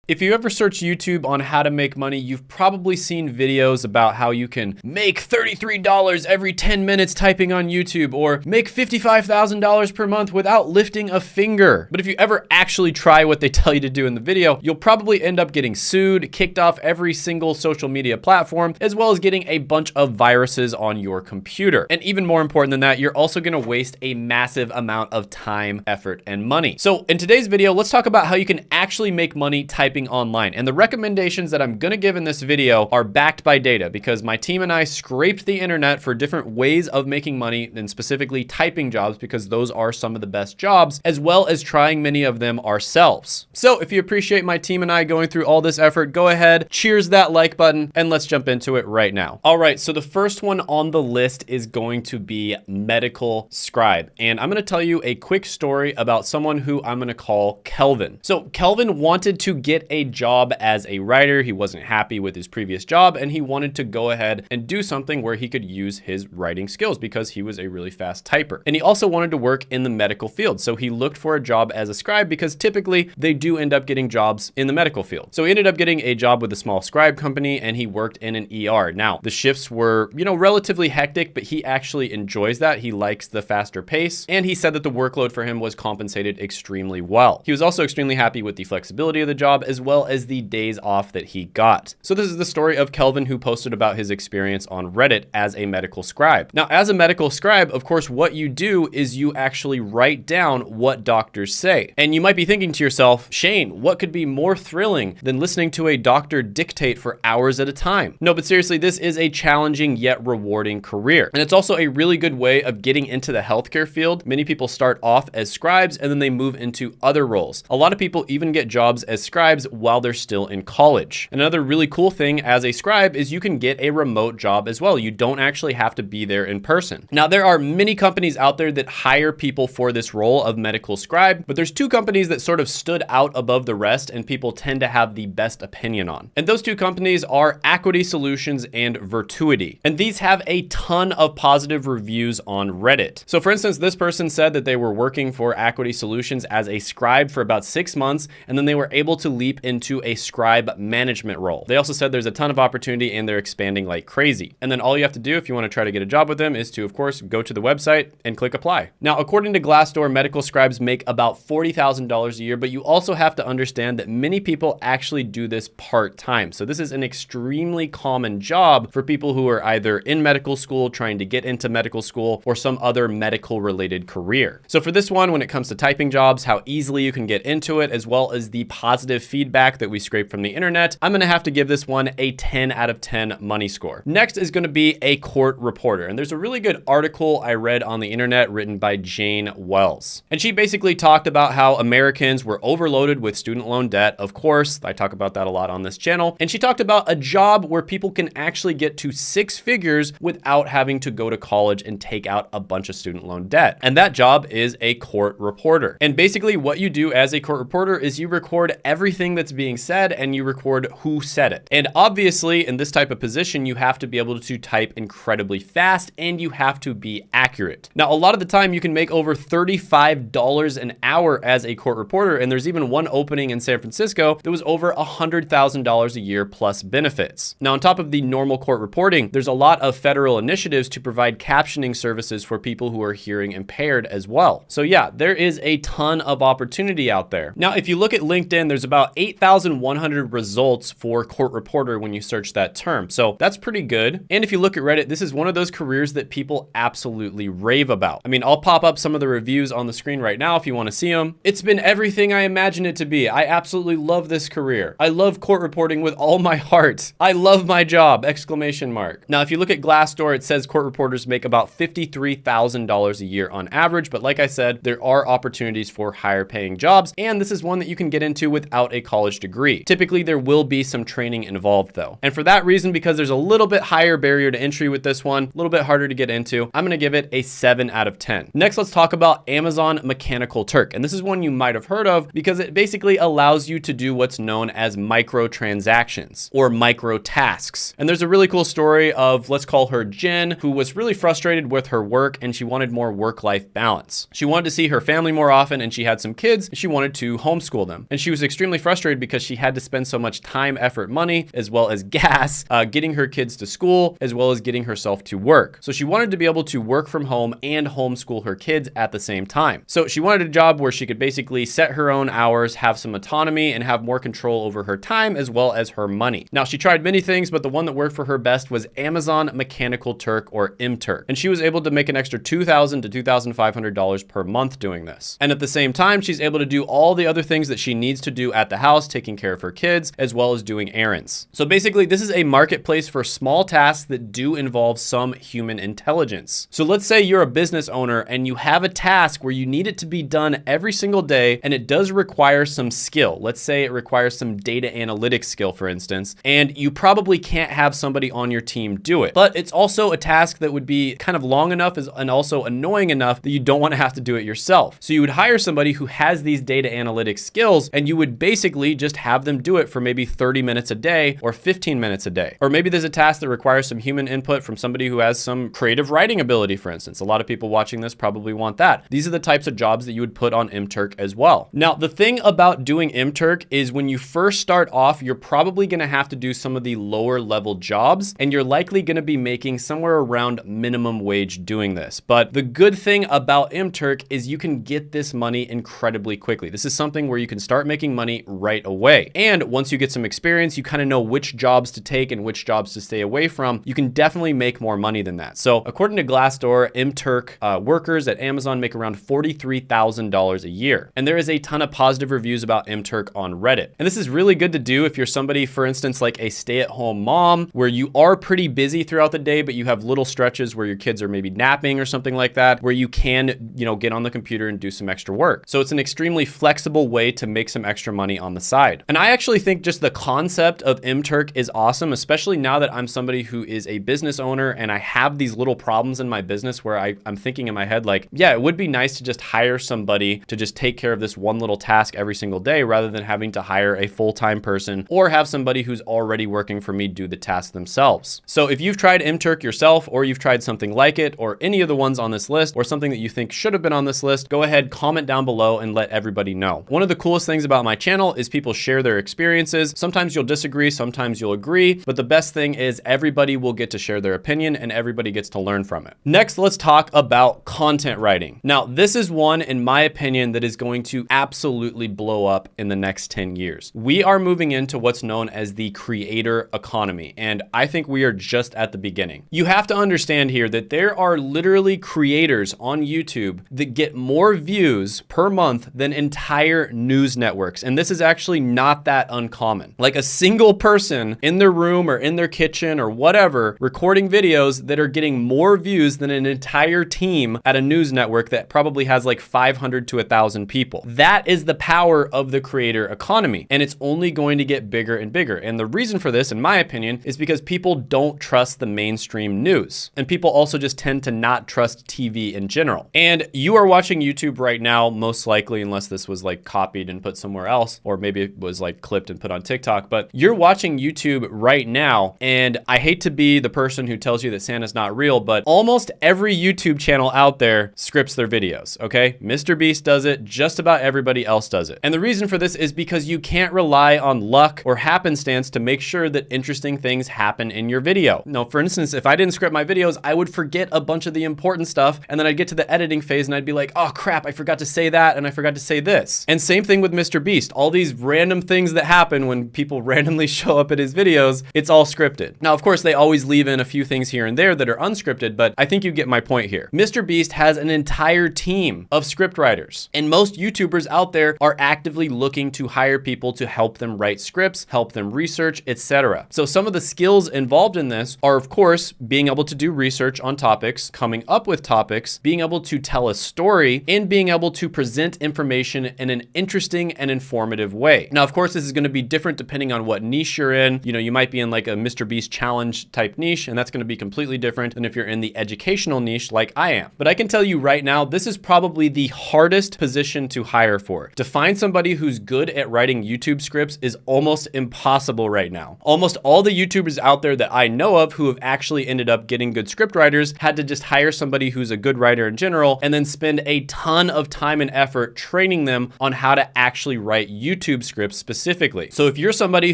If you ever search YouTube on how to make money, you've probably seen videos about how you can make $33 every 10 minutes typing on YouTube, or make $55,000 per month without lifting a finger. But if you ever actually try what they tell you to do in the video, you'll probably end up getting sued, kicked off every single social media platform, as well as getting a bunch of viruses on your computer. And even more important than that, you're also gonna waste a massive amount of time, effort, and money. So in today's video, let's talk about how you can actually make money typing online. And the recommendations that I'm gonna give in this video are backed by data, because my team and I scraped the internet for different ways of making money, and specifically typing jobs, because those are some of the best jobs, as well as trying many of them ourselves. So if you appreciate my team and I going through all this effort, go ahead, cheers that like button, and let's jump into it right now. All right, so the first one on the list is going to be medical scribe. And I'm gonna tell you a quick story about someone who I'm gonna call Kelvin. So Kelvin wanted to get a job as a writer. He wasn't happy with his previous job, and he wanted to go ahead and do something where he could use his writing skills because he was a really fast typer. And he also wanted to work in the medical field. So he looked for a job as a scribe, because typically they do end up getting jobs in the medical field. So he ended up getting a job with a small scribe company, and he worked in an ER. Now, the shifts were, relatively hectic, but he actually enjoys that. He likes the faster pace, and he said that the workload for him was compensated extremely well. He was also extremely happy with the flexibility of the job, as well as the days off that he got. So this is the story of Kelvin, who posted about his experience on Reddit as a medical scribe. Now, as a medical scribe, of course, what you do is you actually write down what doctors say. And you might be thinking to yourself, Shane, what could be more thrilling than listening to a doctor dictate for hours at a time? No, but seriously, this is a challenging yet rewarding career. And it's also a really good way of getting into the healthcare field. Many people start off as scribes and then they move into other roles. A lot of people even get jobs as scribes while they're still in college. Another really cool thing as a scribe is you can get a remote job as well. You don't actually have to be there in person. Now, there are many companies out there that hire people for this role of medical scribe, but there's two companies that sort of stood out above the rest and people tend to have the best opinion on. And those two companies are Acuity Solutions and Virtuity. And these have a ton of positive reviews on Reddit. So for instance, this person said that they were working for Acuity Solutions as a scribe for about 6 months, and then they were able to leap into a scribe management role. They also said there's a ton of opportunity and they're expanding like crazy. And then all you have to do if you want to try to get a job with them is to, of course, go to the website and click apply. Now, according to Glassdoor, medical scribes make about $40,000 a year, but you also have to understand that many people actually do this part-time. So this is an extremely common job for people who are either in medical school, trying to get into medical school, or some other medical related career. So for this one, when it comes to typing jobs, how easily you can get into it, as well as the positive feedback that we scraped from the internet, I'm gonna have to give this one a 10 out of 10 money score. Next is gonna be a court reporter. And there's a really good article I read on the internet written by Jane Wells. And she basically talked about how Americans were overloaded with student loan debt. Of course, I talk about that a lot on this channel. And she talked about a job where people can actually get to 6 figures without having to go to college and take out a bunch of student loan debt. And that job is a court reporter. And basically what you do as a court reporter is you record everything that's being said and you record who said it. And obviously in this type of position, you have to be able to type incredibly fast and you have to be accurate. Now, a lot of the time you can make over $35 an hour as a court reporter. And there's even one opening in San Francisco that was over $100,000 a year plus benefits. Now, on top of the normal court reporting, there's a lot of federal initiatives to provide captioning services for people who are hearing impaired as well. So yeah, there is a ton of opportunity out there. Now, if you look at LinkedIn, there's about 8,100 results for court reporter when you search that term. So that's pretty good. And if you look at Reddit, this is one of those careers that people absolutely rave about. I mean, I'll pop up some of the reviews on the screen right now if you want to see them. It's been everything I imagined it to be. I absolutely love this career. I love court reporting with all my heart. I love my job, exclamation mark. Now, if you look at Glassdoor, it says court reporters make about $53,000 a year on average. But like I said, there are opportunities for higher paying jobs. And this is one that you can get into without a college degree. Typically, there will be some training involved though. And for that reason, because there's a little bit higher barrier to entry with this one, a little bit harder to get into, I'm gonna give it a 7 out of 10. Next, let's talk about Amazon Mechanical Turk. And this is one you might have heard of because it basically allows you to do what's known as microtransactions or micro tasks. And there's a really cool story of, let's call her Jen, who was really frustrated with her work and she wanted more work-life balance. She wanted to see her family more often and she had some kids and she wanted to homeschool them. And she was extremely frustrated frustrated because she had to spend so much time, effort, money, as well as gas, getting her kids to school, as well as getting herself to work. So she wanted to be able to work from home and homeschool her kids at the same time. So she wanted a job where she could basically set her own hours, have some autonomy, and have more control over her time as well as her money. Now, she tried many things, but the one that worked for her best was Amazon Mechanical Turk, or MTurk. And she was able to make an extra $2,000 to $2,500 per month doing this. And at the same time, she's able to do all the other things that she needs to do at the house, taking care of her kids, as well as doing errands. So basically, this is a marketplace for small tasks that do involve some human intelligence. So let's say you're a business owner and you have a task where you need it to be done every single day, and it does require some skill. Let's say it requires some data analytics skill, for instance, and you probably can't have somebody on your team do it. But it's also a task that would be kind of long enough and also annoying enough that you don't want to have to do it yourself. So you would hire somebody who has these data analytics skills, and you would basically just have them do it for maybe 30 minutes a day or 15 minutes a day. Or maybe there's a task that requires some human input from somebody who has some creative writing ability, for instance. A lot of people watching this probably want that. These are the types of jobs that you would put on MTurk as well. Now, the thing about doing MTurk is when you first start off, you're probably going to have to do some of the lower level jobs, and you're likely going to be making somewhere around minimum wage doing this. But the good thing about MTurk is you can get this money incredibly quickly. This is something where you can start making money right away. And once you get some experience, you kind of know which jobs to take and which jobs to stay away from. You can definitely make more money than that. So according to Glassdoor, MTurk workers at Amazon make around $43,000 a year. And there is a ton of positive reviews about MTurk on Reddit. And this is really good to do if you're somebody, for instance, like a stay-at-home mom, where you are pretty busy throughout the day, but you have little stretches where your kids are maybe napping or something like that, where you can, get on the computer and do some extra work. So it's an extremely flexible way to make some extra money on the side. And I actually think just the concept of MTurk is awesome, especially now that I'm somebody who is a business owner and I have these little problems in my business where I'm thinking in my head, like, yeah, it would be nice to just hire somebody to just take care of this one little task every single day rather than having to hire a full-time person or have somebody who's already working for me do the task themselves. So if you've tried MTurk yourself, or you've tried something like it, or any of the ones on this list, or something that you think should have been on this list, go ahead, comment down below and let everybody know. One of the coolest things about my channel is people share their experiences. Sometimes you'll disagree, sometimes you'll agree, but the best thing is everybody will get to share their opinion and everybody gets to learn from it. Next, let's talk about content writing. Now, this is one, in my opinion, that is going to absolutely blow up in the next 10 years. We are moving into what's known as the creator economy, and I think we are just at the beginning. You have to understand here that there are literally creators on YouTube that get more views per month than entire news networks, and this is actually not that uncommon. Like a single person in their room or in their kitchen or whatever recording videos that are getting more views than an entire team at a news network that probably has like 500 to 1,000 people. That is the power of the creator economy, and it's only going to get bigger and bigger. And the reason for this, in my opinion, is because people don't trust the mainstream news, and people also just tend to not trust TV in general. And you are watching YouTube right now, most likely, unless this was like copied and put somewhere else, or maybe it was like clipped and put on TikTok, but you're watching YouTube right now. And I hate to be the person who tells you that Santa's not real, but almost every YouTube channel out there scripts their videos, okay? Mr. Beast does it, just about everybody else does it. And the reason for this is because you can't rely on luck or happenstance to make sure that interesting things happen in your video. No, for instance, if I didn't script my videos, I would forget a bunch of the important stuff, and then I'd get to the editing phase and I'd be like, oh crap, I forgot to say that and I forgot to say this. And same thing with Mr. Beast. All these random things that happen when people randomly show up at his videos, it's all scripted. Now, of course, they always leave in a few things here and there that are unscripted, but I think you get my point here. Mr. Beast has an entire team of script writers, and most YouTubers out there are actively looking to hire people to help them write scripts, help them research, etc. So some of the skills involved in this are, of course, being able to do research on topics, coming up with topics, being able to tell a story, and being able to present information in an interesting and informative way. Now, of course, this is going to be different depending on what niche you're in. You might be in like a Mr. Beast challenge type niche, and that's going to be completely different than if you're in the educational niche like I am. But I can tell you right now, this is probably the hardest position to hire for. To find somebody who's good at writing YouTube scripts is almost impossible right now. Almost all the YouTubers out there that I know of who have actually ended up getting good script writers had to just hire somebody who's a good writer in general and then spend a ton of time and effort training them on how to actually write YouTube YouTube scripts specifically. So if you're somebody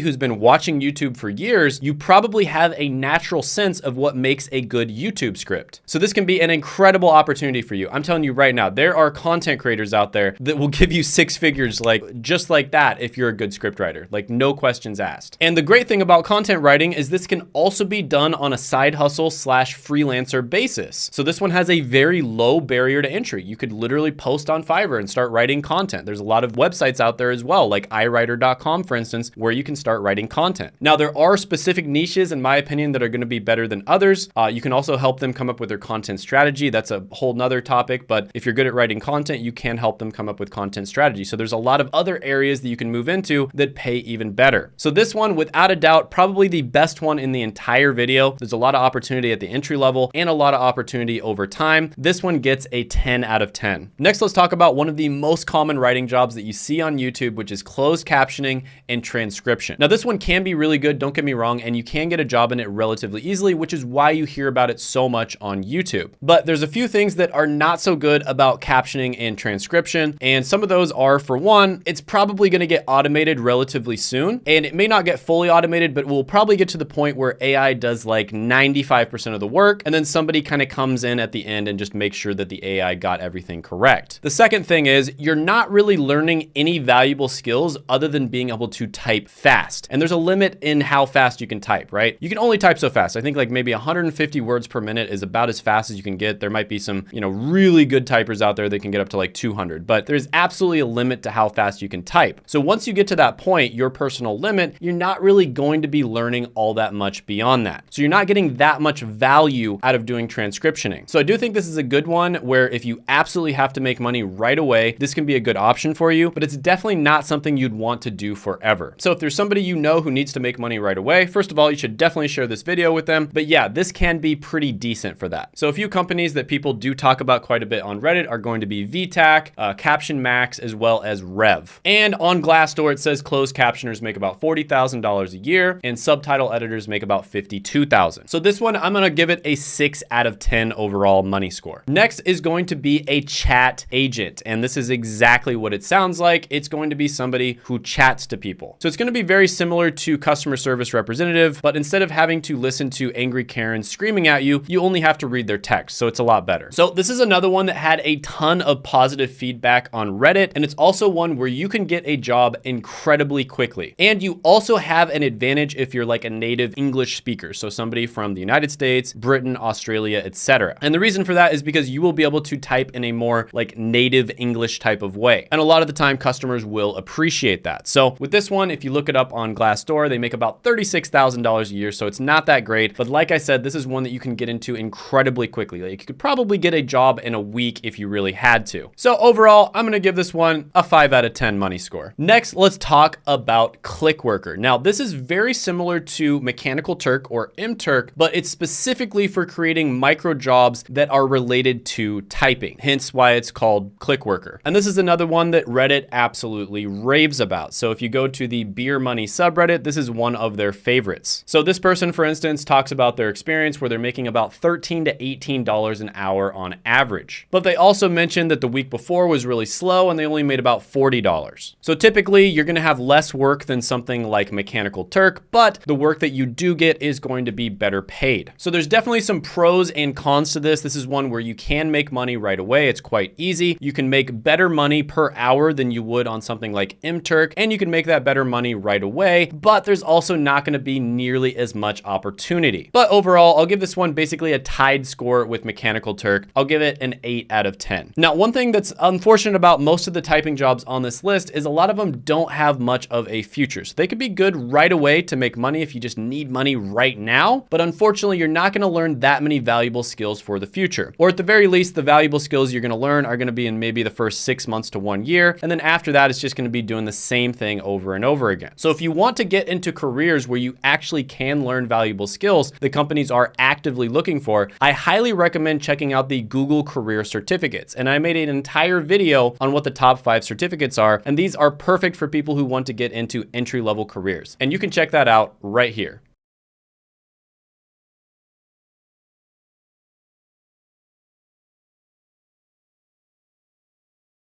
who's been watching YouTube for years, you probably have a natural sense of what makes a good YouTube script. So this can be an incredible opportunity for you. I'm telling you right now, there are content creators out there that will give you 6 figures just like that if you're a good script writer, like no questions asked. And the great thing about content writing is this can also be done on a side hustle / freelancer basis. So this one has a very low barrier to entry. You could literally post on Fiverr and start writing content. There's a lot of websites out there as well, like iWriter.com, for instance, where you can start writing content. Now, there are specific niches, in my opinion, that are going to be better than others. You can also help them come up with their content strategy. That's a whole nother topic, but if you're good at writing content, you can help them come up with content strategy. So there's a lot of other areas that you can move into that pay even better. So this one, without a doubt, probably the best one in the entire video. There's a lot of opportunity at the entry level and a lot of opportunity over time. This one gets a 10 out of 10. Next, let's talk about one of the most common writing jobs that you see on YouTube, which is closed captioning and transcription. Now, this one can be really good, don't get me wrong, and you can get a job in it relatively easily, which is why you hear about it so much on YouTube. But there's a few things that are not so good about captioning and transcription, and some of those are, for one, it's probably going to get automated relatively soon, and it may not get fully automated, but we'll probably get to the point where AI does like 95% of the work, and then somebody kind of comes in at the end and just makes sure that the AI got everything correct. The second thing is you're not really learning any valuable skills other than being able to type fast. And there's a limit in how fast you can type, right? You can only type so fast. I think like maybe 150 words per minute is about as fast as you can get. There might be some, really good typers out there that can get up to like 200, but there's absolutely a limit to how fast you can type. So once you get to that point, your personal limit, you're not really going to be learning all that much beyond that. So you're not getting that much value out of doing transcriptioning. So I do think this is a good one where if you absolutely have to make money right away, this can be a good option for you, but it's definitely not something you'd want to do forever. So if there's somebody you know who needs to make money right away, first of all, you should definitely share this video with them. But yeah, this can be pretty decent for that. So a few companies that people do talk about quite a bit on Reddit are going to be VTAC, Caption Max, as well as Rev. And on Glassdoor, it says closed captioners make about $40,000 a year and subtitle editors make about $52,000. So this one, I'm going to give it a 6 out of 10 overall money score. Next is going to be a chat agent. And this is exactly what it sounds like. It's going to be somebody who chats to people. So it's going to be very similar to customer service representative, but instead of having to listen to angry Karens screaming at you, you only have to read their text. So it's a lot better. So this is another one that had a ton of positive feedback on Reddit. And it's also one where you can get a job incredibly quickly. And you also have an advantage if you're like a native English speaker. So somebody from the United States, Britain, Australia, etc. And the reason for that is because you will be able to type in a more like native English type of way. And a lot of the time customers will appreciate that. So with this one, if you look it up on Glassdoor, they make about $36,000 a year. So it's not that great. But like I said, this is one that you can get into incredibly quickly. Like you could probably get a job in a week if you really had to. So overall, I'm going to give this one a 5 out of 10 money score. Next, let's talk about Clickworker. Now, this is very similar to Mechanical Turk or mTurk, but it's specifically for creating micro jobs that are related to typing, hence why it's called Clickworker. And this is another one that Reddit absolutely raves about. So if you go to the Beer Money subreddit, this is one of their favorites. So this person, for instance, talks about their experience where they're making about $13 to $18 an hour on average. But they also mentioned that the week before was really slow and they only made about $40. So typically you're going to have less work than something like Mechanical Turk, but the work that you do get is going to be better paid. So there's definitely some pros and cons to this. This is one where you can make money right away. It's quite easy. You can make better money per hour than you would on something like mTurk, and you can make that better money right away, but there's also not going to be nearly as much opportunity. But overall, I'll give this one basically a tied score with Mechanical Turk. I'll give it an 8 out of 10. Now, one thing that's unfortunate about most of the typing jobs on this list is a lot of them don't have much of a future. So they could be good right away to make money if you just need money right now, but unfortunately, you're not going to learn that many valuable skills for the future. Or at the very least, the valuable skills you're going to learn are going to be in maybe the first 6 months to 1 year. And then after that, it's just going to be doing the same thing over and over again. So if you want to get into careers where you actually can learn valuable skills that companies are actively looking for, I highly recommend checking out the Google Career Certificates. And I made an entire video on what the top 5 certificates are. And these are perfect for people who want to get into entry-level careers. And you can check that out right here.